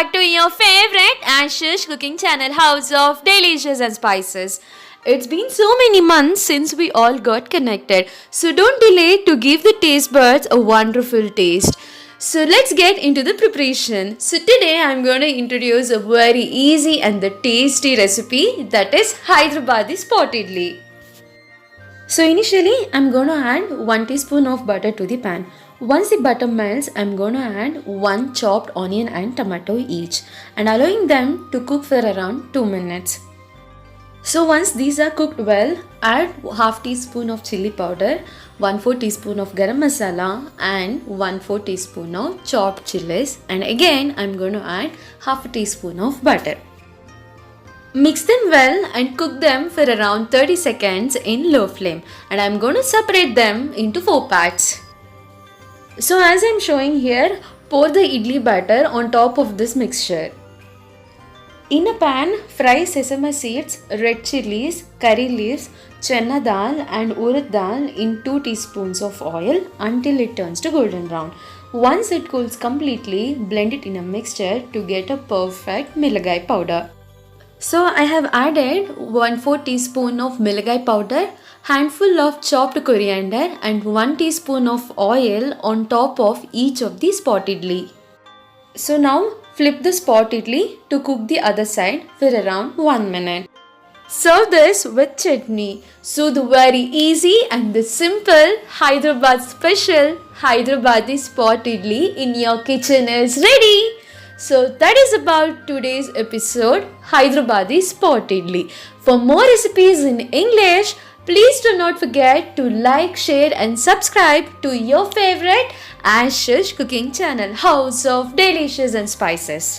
back to your favorite Ashish cooking channel, House of Delicious and Spices. It's been so many months since we all got connected, so don't delay to give the taste buds a wonderful taste. So let's get into the preparation. So today I'm going to introduce a very easy and the tasty recipe, that is Hyderabadi spot idli. So initially I'm going to add 1 teaspoon of butter to the pan. Once the butter melts, I'm going to add 1 chopped onion and tomato each and allowing them to cook for around 2 minutes. So once these are cooked well, add half teaspoon of chilli powder, 1/4 teaspoon of garam masala and 1/4 teaspoon of chopped chilies, and again I'm going to add half a teaspoon of butter. Mix them well and cook them for around 30 seconds in low flame, and I'm going to separate them into 4 parts. So as I'm showing here, pour the idli batter on top of this mixture. In a pan, fry sesame seeds, red chilies, curry leaves, chana dal and urad dal in 2 teaspoons of oil until it turns to golden brown. Once it cools completely, blend it in a mixture to get a perfect Milagai powder. So I have added 1/4 teaspoon of Milagai powder, handful of chopped coriander and 1 teaspoon of oil on top of each of the spot idli. So now flip the spot idli to cook the other side for around 1 minute. Serve this with chutney. So the very easy and the simple Hyderabad special Hyderabadi spot idli in your kitchen is ready. So that is about today's episode, Hyderabadi spot idli. For more recipes in English, please do not forget to like, share and subscribe to your favorite Ashish cooking channel, House of Delicious and Spices.